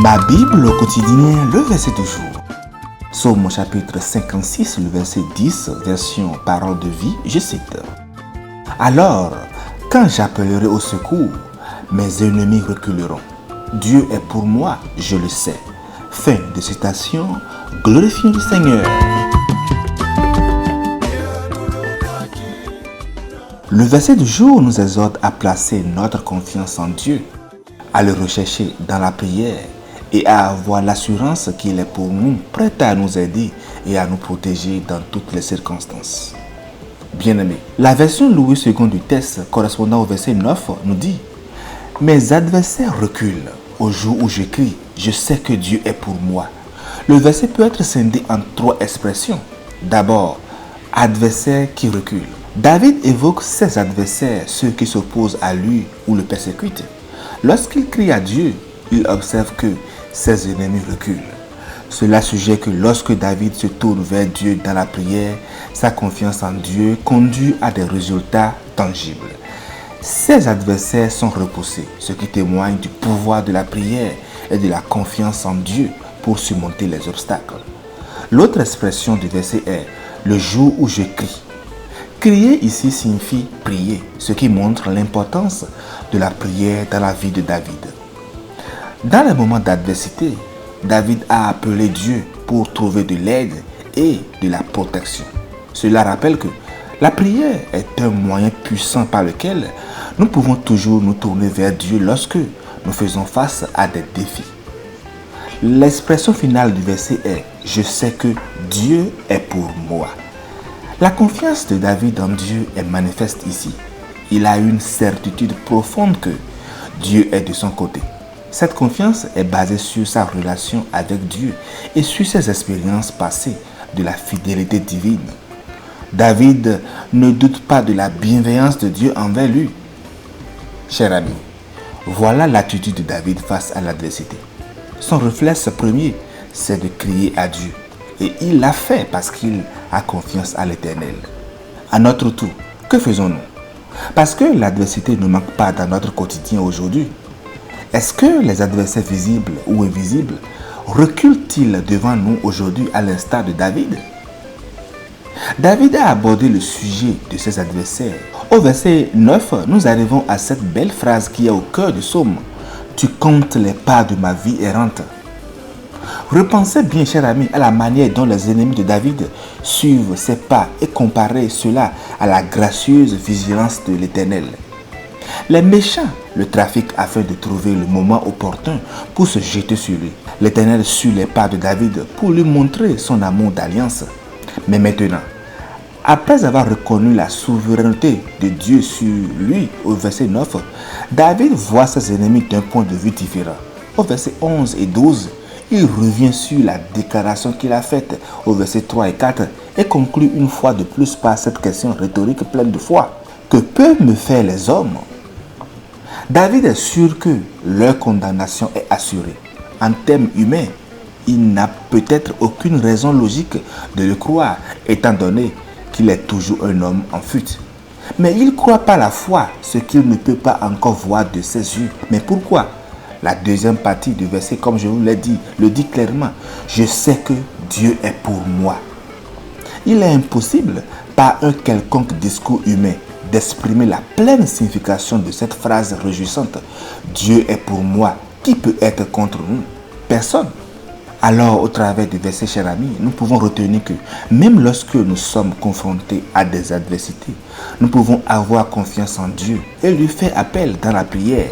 Ma Bible au quotidien, le verset du jour. Psaume chapitre 56, le verset 10, version parole de vie, je cite. Alors, quand j'appellerai au secours, mes ennemis reculeront. Dieu est pour moi, je le sais. Fin de citation, glorifions le Seigneur. Le verset du jour nous exhorte à placer notre confiance en Dieu, à le rechercher dans la prière et à avoir l'assurance qu'il est pour nous, prêt à nous aider et à nous protéger dans toutes les circonstances. Bien-aimés, la version Louis II du texte correspondant au verset 9 nous dit « Mes adversaires reculent. Au jour où je crie, je sais que Dieu est pour moi. » Le verset peut être scindé en trois expressions. D'abord, adversaire qui recule. David évoque ses adversaires, ceux qui s'opposent à lui ou le persécutent. Lorsqu'il crie à Dieu, il observe que ses ennemis reculent. Cela suggère que lorsque David se tourne vers Dieu dans la prière, sa confiance en Dieu conduit à des résultats tangibles. Ses adversaires sont repoussés, ce qui témoigne du pouvoir de la prière et de la confiance en Dieu pour surmonter les obstacles. L'autre expression du verset est « le jour où je crie ». Crier ici signifie prier, ce qui montre l'importance de la prière dans la vie de David. Dans les moments d'adversité, David a appelé Dieu pour trouver de l'aide et de la protection. Cela rappelle que la prière est un moyen puissant par lequel nous pouvons toujours nous tourner vers Dieu lorsque nous faisons face à des défis. L'expression finale du verset est « Je sais que Dieu est pour moi ». La confiance de David en Dieu est manifeste ici. Il a une certitude profonde que Dieu est de son côté. Cette confiance est basée sur sa relation avec Dieu et sur ses expériences passées de la fidélité divine. David ne doute pas de la bienveillance de Dieu envers lui. Cher ami, voilà l'attitude de David face à l'adversité. Son réflexe premier, c'est de crier à Dieu. Et il l'a fait parce qu'il a confiance à l'Éternel. À notre tour, que faisons-nous? Parce que l'adversité ne manque pas dans notre quotidien aujourd'hui. Est-ce que les adversaires visibles ou invisibles reculent-ils devant nous aujourd'hui à l'instar de David? David a abordé le sujet de ses adversaires. Au verset 9, nous arrivons à cette belle phrase qui est au cœur du psaume. « Tu comptes les pas de ma vie errante ». Repensez bien, cher ami, à la manière dont les ennemis de David suivent ses pas et comparez cela à la gracieuse vigilance de l'Éternel. Les méchants le trafiquent afin de trouver le moment opportun pour se jeter sur lui. L'Éternel suit les pas de David pour lui montrer son amour d'alliance. Mais maintenant, après avoir reconnu la souveraineté de Dieu sur lui au verset 9, David voit ses ennemis d'un point de vue différent. Au verset 11 et 12, il revient sur la déclaration qu'il a faite au verset 3 et 4 et conclut une fois de plus par cette question rhétorique pleine de foi. Que peuvent me faire les hommes? David est sûr que leur condamnation est assurée. En termes humains, il n'a peut-être aucune raison logique de le croire, étant donné qu'il est toujours un homme en fuite. Mais il croit par la foi ce qu'il ne peut pas encore voir de ses yeux. Mais pourquoi? La deuxième partie du verset, comme je vous l'ai dit, le dit clairement. Je sais que Dieu est pour moi. Il est impossible, par un quelconque discours humain, d'exprimer la pleine signification de cette phrase réjouissante. Dieu est pour moi. Qui peut être contre nous? Personne. Alors, au travers du verset, cher ami, nous pouvons retenir que même lorsque nous sommes confrontés à des adversités, nous pouvons avoir confiance en Dieu et lui faire appel dans la prière.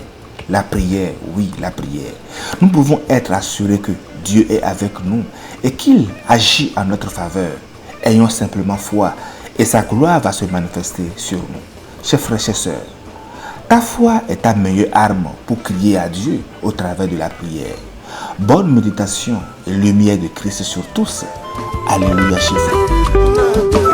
La prière, oui, la prière. Nous pouvons être assurés que Dieu est avec nous et qu'il agit en notre faveur. Ayons simplement foi et sa gloire va se manifester sur nous. Chers frères, chers sœurs, ta foi est ta meilleure arme pour crier à Dieu au travers de la prière. Bonne méditation et lumière de Christ sur tous. Alléluia chez vous.